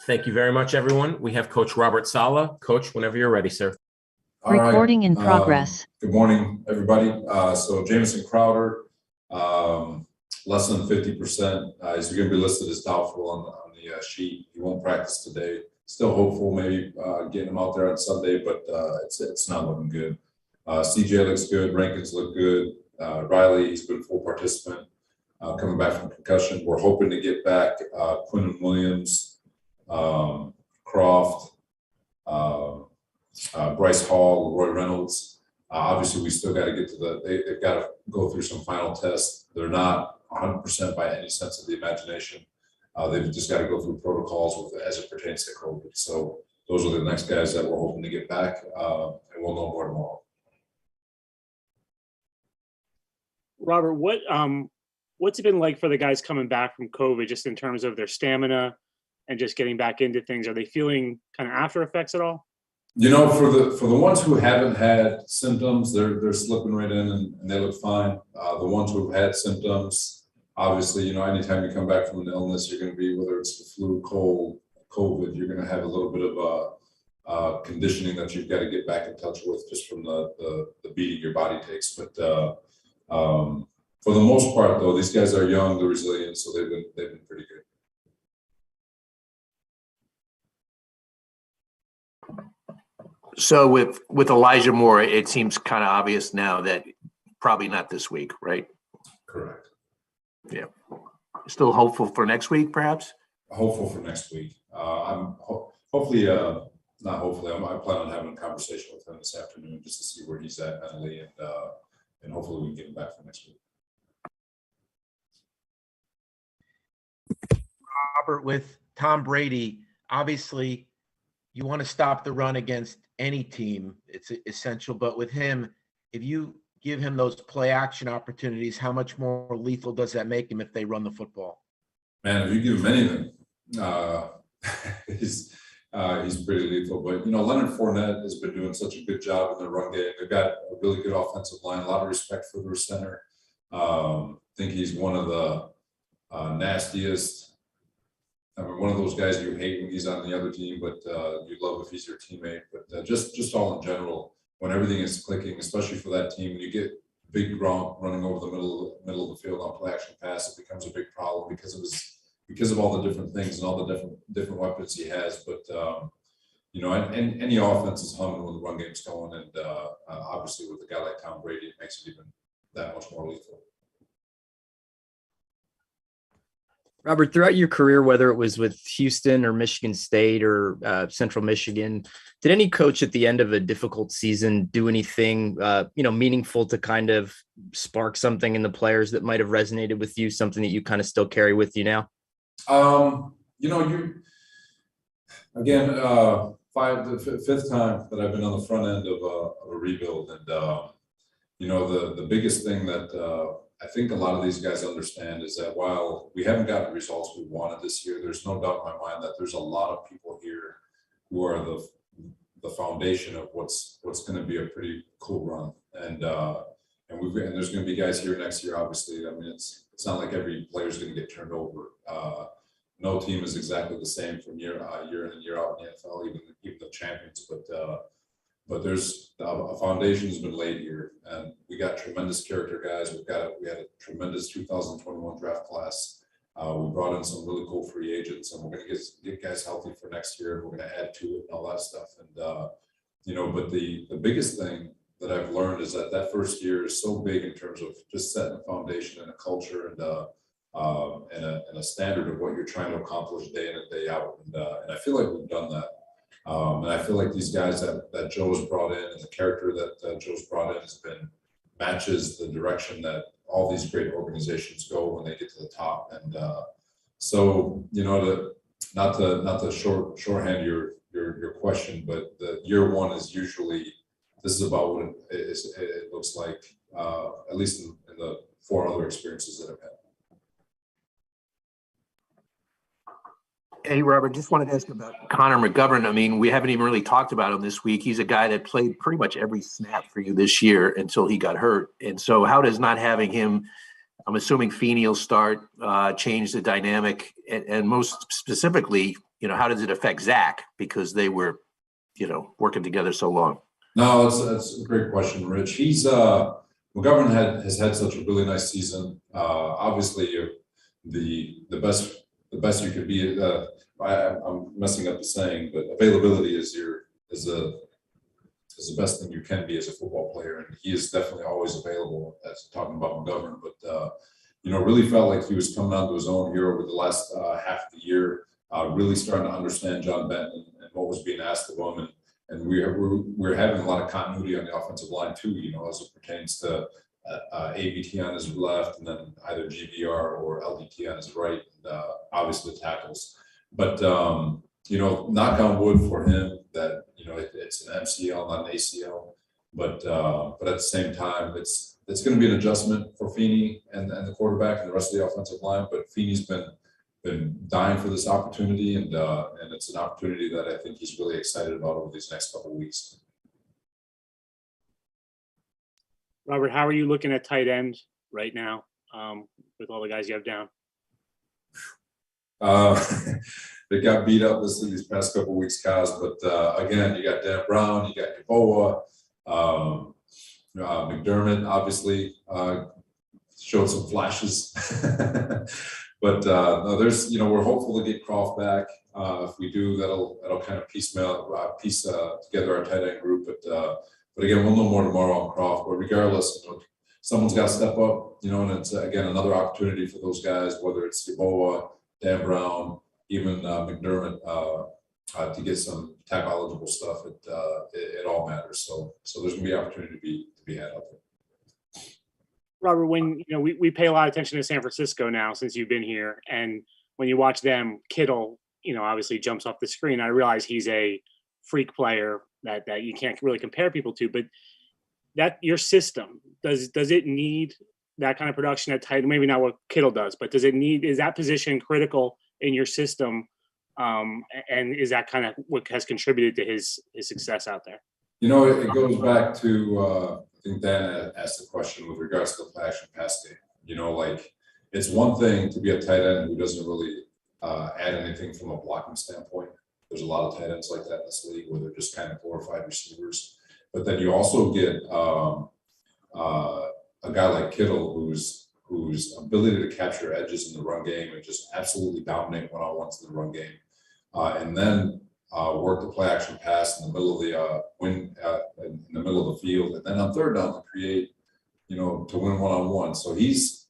Thank you very much, everyone. We have Coach Robert Saleh. Coach, whenever you're ready, sir. All right. Recording in progress. Good morning, everybody. So Jamison Crowder, less than 50%. He's going to be listed as doubtful on the sheet. He won't practice today. Still hopeful, maybe getting him out there on Sunday, but it's not looking good. CJ looks good. Rankins look good. Riley, he's been full participant, coming back from concussion. We're hoping to get back Quinton Williams, Croft, Bryce Hall, Roy Reynolds. Obviously, we still got to get to they've got to go through some final tests. They're not 100% by any sense of the imagination. They've just got to go through protocols as it pertains to COVID. So those are the next guys that we're hoping to get back, and we'll know more tomorrow. Robert, what's it been like for the guys coming back from COVID, just in terms of their stamina and just getting back into things? Are they feeling kind of after effects at all? You know, for the ones who haven't had symptoms, they're slipping right in and they look fine. The ones who've had symptoms, obviously, you know, anytime you come back from an illness, you're going to be, whether it's the flu, cold, COVID, you're going to have a little bit of conditioning that you've got to get back in touch with just from the beating your body takes. But for the most part, though, these guys are young, they're resilient, so they've been pretty good. So with Elijah Moore, it seems kind of obvious now that probably not this week, right? Correct. Yeah. Still hopeful for next week, perhaps? Hopeful for next week. I'm hopefully, not hopefully, I plan on having a conversation with him this afternoon just to see where he's at mentally, and hopefully we can get him back for next week. Robert, with Tom Brady, obviously you want to stop the run against any team. It's essential. But with him, if you give him those play action opportunities, how much more lethal does that make him if they run the football? Man, if you give him anything, he's pretty lethal. But, you know, Leonard Fournette has been doing such a good job in the run game. They've got a really good offensive line, a lot of respect for their center. I think he's one of the nastiest. I mean, one of those guys you hate when he's on the other team, but you love if he's your teammate. But just all in general, when everything is clicking, especially for that team, when you get big Gronk running over the middle of the field on play action pass, it becomes a big problem because of all the different things and all the different weapons he has. But you know, and any offense is humming when the run game's going, and obviously with a guy like Tom Brady, it makes it even that much more lethal. Robert, throughout your career, whether it was with Houston or Michigan State or Central Michigan, did any coach at the end of a difficult season do anything, meaningful to kind of spark something in the players that might have resonated with you, something that you kind of still carry with you now? You know, again, the fifth time that I've been on the front end of a rebuild, and you know, the biggest thing that I think a lot of these guys understand is that while we haven't gotten the results we wanted this year, there's no doubt in my mind that there's a lot of people here who are the foundation of what's going to be a pretty cool run. And there's going to be guys here next year. Obviously, I mean, it's not like every player is going to get turned over. No team is exactly the same from year in and year out in the NFL, even the champions. But there's a foundation has been laid here, and we got tremendous character guys. We had a tremendous 2021 draft class. We brought in some really cool free agents, and we're going to get guys healthy for next year. And we're going to add to it and all that stuff. And you know, but the biggest thing that I've learned is that first year is so big in terms of just setting a foundation and a culture and a standard of what you're trying to accomplish day in and day out. And I feel like we've done that. And I feel like these guys that Joe's brought in and the character that Joe's brought in matches the direction that all these great organizations go when they get to the top. And so, you know, not to shorthand your question, but the year one is usually, this is about what it looks like, at least in the 4 other experiences that I've had. Hey, Robert, just wanted to ask about Conor McGovern. I mean, we haven't even really talked about him this week. He's a guy that played pretty much every snap for you this year until he got hurt. And so how does not having him, I'm assuming Feeney will start, change the dynamic? And most specifically, how does it affect Zach because they were, working together so long? No, that's a great question, Rich. He's McGovern has had such a really nice season. Obviously, the best you could be. I'm messing up the saying, but availability is the best thing you can be as a football player, and he is definitely always available. That's talking about McGovern, but really felt like he was coming onto his own here over the last half of the year. Really starting to understand John Benton and what was being asked of him, and we're having a lot of continuity on the offensive line too. As it pertains to ABT on his left, and then either GVR or LDT on his right, and obviously the tackles. But knock on wood for him that it's an MCL, not an ACL. But at the same time, it's going to be an adjustment for Feeney and the quarterback and the rest of the offensive line. But Feeney's been dying for this opportunity, and it's an opportunity that I think he's really excited about over these next couple of weeks. Robert, how are you looking at tight end right now with all the guys you have down? They got beat up these past couple of weeks, Kaz. But again, you got Dan Brown, you got Yeboah, McDermott obviously showed some flashes. But no, we're hopeful to get Croft back. If we do, that'll kind of piece together our tight end group. But again, we'll know more tomorrow on Croft. But regardless, someone's got to step up. And it's again another opportunity for those guys, whether it's Yeboah, Dan Brown, even McDermott, to get some tackle eligible stuff. It all matters. So there's gonna be opportunity to be had out there. Robert, when we pay a lot of attention to San Francisco now since you've been here, and when you watch them, Kittle, obviously jumps off the screen. I realize he's a freak player that you can't really compare people to, but that your system does it need that kind of production at tight? Maybe not what Kittle does, but is that position critical in your system? And is that kind of what has contributed to his success out there? It goes back to I think Dan asked the question with regards to the play action pass game. It's one thing to be a tight end who doesn't really add anything from a blocking standpoint. There's a lot of tight ends like that in this league where they're just kind of glorified receivers. But then you also get a guy like Kittle whose ability to capture edges in the run game and just absolutely dominate one-on-ones in the run game, and then work the play action pass in the middle of the field, and then on third down to create, to win one-on-one. So he's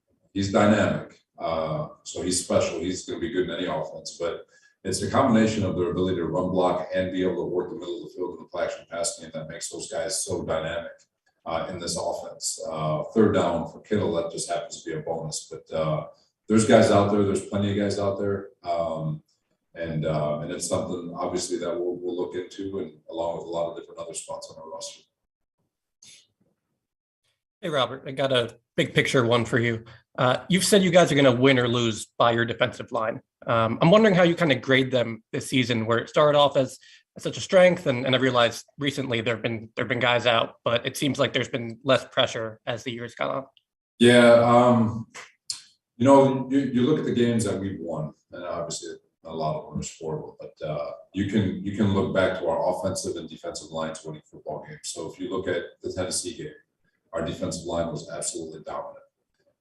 dynamic. So he's special. He's going to be good in any offense, but it's a combination of their ability to run block and be able to work the middle of the field in the play action pass game that makes those guys so dynamic in this offense. Third down for Kittle, that just happens to be a bonus, but there's guys out there. There's plenty of guys out there. And it's something obviously that we'll look into, and along with a lot of different other spots on our roster. Hey, Robert, I got a big picture one for you. You've said you guys are going to win or lose by your defensive line. I'm wondering how you kind of grade them this season, where it started off as such a strength, and I realized recently there've been guys out, but it seems like there's been less pressure as the years gone on. Yeah, you look at the games that we've won, and obviously a lot of them are scoreable, but you can look back to our offensive and defensive lines winning football games. So if you look at the Tennessee game, our defensive line was absolutely dominant.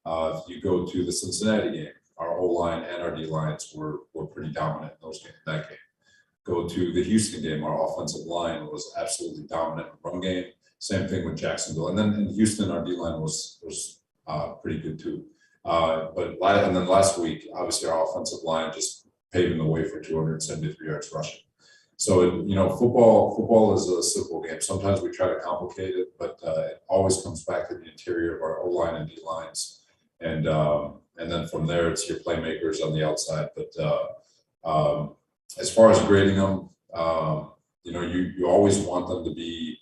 If you go to the Cincinnati game, our O-line and our D-lines were pretty dominant in that game. Go to the Houston game, our offensive line was absolutely dominant in the run game. Same thing with Jacksonville. And then in Houston, our D-line was pretty good too. And then last week, obviously our offensive line just paving the way for 273 yards rushing. So, football is a simple game. Sometimes we try to complicate it, but it always comes back to the interior of our O-line and D-lines. And then from there, it's your playmakers on the outside. But as far as grading them, you always want them to be.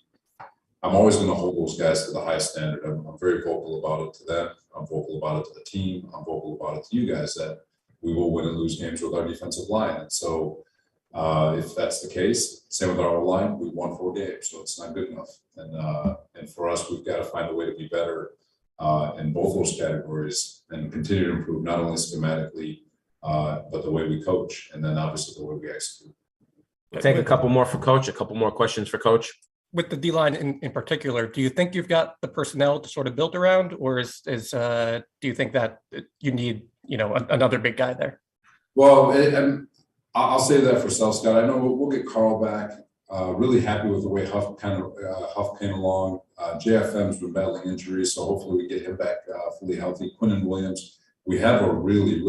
I'm always going to hold those guys to the highest standard. I'm very vocal about it to them. I'm vocal about it to the team. I'm vocal about it to you guys that we will win and lose games with our defensive line. And so if that's the case, same with our O-line, we won 4 games, so it's not good enough. And for us, we've got to find a way to be better in both those categories and continue to improve not only schematically, but the way we coach, and then obviously the way we execute. We'll take a couple more for Coach, a couple more questions for Coach. With the D-line in particular, do you think you've got the personnel to sort of build around, or do you think that you need, another big guy there? Well, I'll say that for South Scott. I know we'll get Carl back. Really happy with the way Huff came along. JFM's been battling injuries, so hopefully we get him back fully healthy. Quinnen Williams, we have a really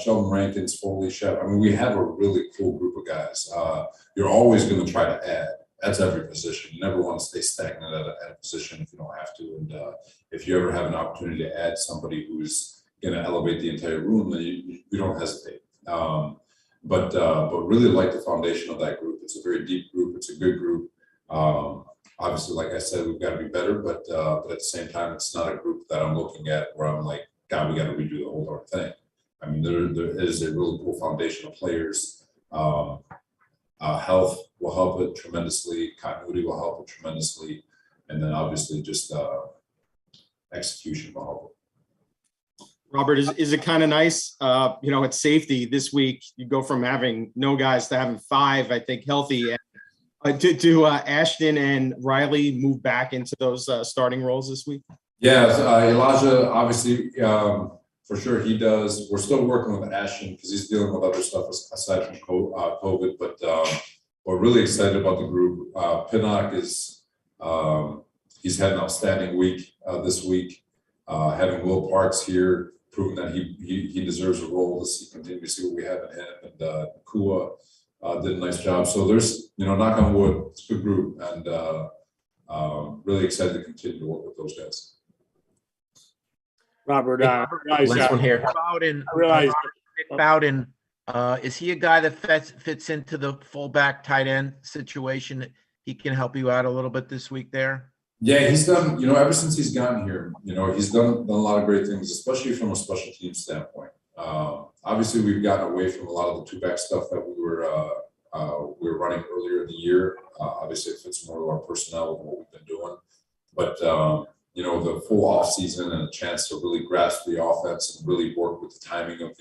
Sheldon Rankins, Foley, Chef. I mean, we have a really cool group of guys. You're always going to try to add. That's every position. You never want to stay stagnant at a position if you don't have to. And if you ever have an opportunity to add somebody who's going to elevate the entire room, then you don't hesitate. But really like the foundation of that group. It's a very deep group. It's a good group. Obviously, like I said, we've got to be better, but at the same time, it's not a group that I'm looking at where I'm like, God, we got to redo the whole darn thing. I mean, there is a really cool foundation of players. Health will help it tremendously. Continuity will help it tremendously. And then obviously just execution will help it. Robert, is it kind of nice, at safety this week, you go from having no guys to having 5, I think, healthy. Do Ashton and Riley move back into those starting roles this week? Yeah, Elijah, obviously, for sure he does. We're still working with Ashton because he's dealing with other stuff aside from COVID, but we're really excited about the group. Pinnock is, he's had an outstanding week this week. Having Will Parks here, proving that he deserves a role. Let's continue to see what we have in him. And Kua did a nice job. So there's, knock on wood, it's a good group, and really excited to continue to work with those guys. Robert, Last one here. Bowden, I realize Nick Bowden, is he a guy that fits into the fullback tight end situation? He can help you out a little bit this week there? Yeah, he's done, ever since he's gotten here, he's done a lot of great things, especially from a special team standpoint. Obviously, we've gotten away from a lot of the two-back stuff that we were running earlier in the year. Obviously, it fits more to our personnel and what we've been doing. But, the full off season and a chance to really grasp the offense and really work with the timing of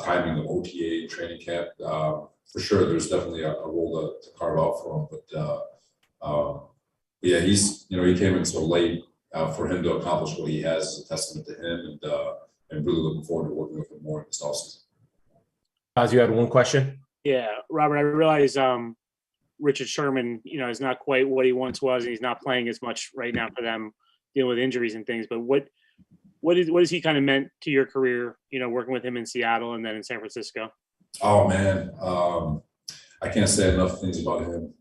timing of OTA and training camp. For sure, there's definitely a role to carve out for him. But yeah, he's, he came in so late for him to accomplish what he has is a testament to him, and really looking forward to working with him more in this offseason. Oz, you had one question? Yeah, Robert, I realize Richard Sherman, is not quite what he once was, and he's not playing as much right now for them, dealing with injuries and things. But what has he kind of meant to your career, working with him in Seattle and then in San Francisco? Oh man, I can't say enough things about him.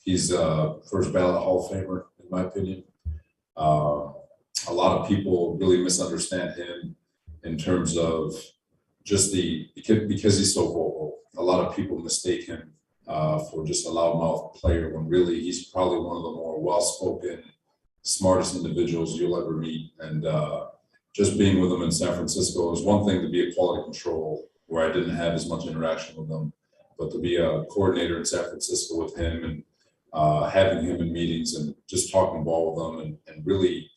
He's first ballot Hall of Famer, in my opinion. A lot of people really misunderstand him in terms of just because he's so vocal. A lot of people mistake him for just a loudmouth player when really he's probably one of the more well-spoken, smartest individuals you'll ever meet. And just being with him in San Francisco is one thing to be a quality control where I didn't have as much interaction with him, but to be a coordinator in San Francisco with him and having him in meetings and just talking ball with him and really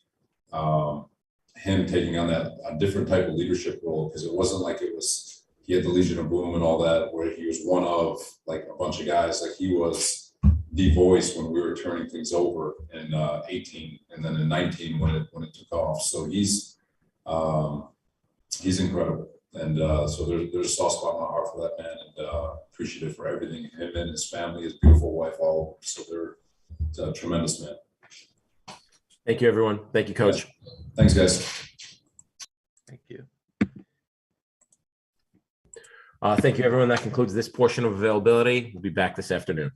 him taking on a different type of leadership role, because it wasn't like he had the Legion of Boom and all that, where he was one of like a bunch of guys. Like he was the voice when we were turning things over in 18 and then in 19 when it took off. So he's incredible. And so there's a soft spot in my heart for that man, and appreciative for everything, him and his family, his beautiful wife, all. So they're a tremendous man. Thank you, everyone. Thank you, Coach. Thanks, guys. Thank you. Thank you, everyone. That concludes this portion of availability. We'll be back this afternoon.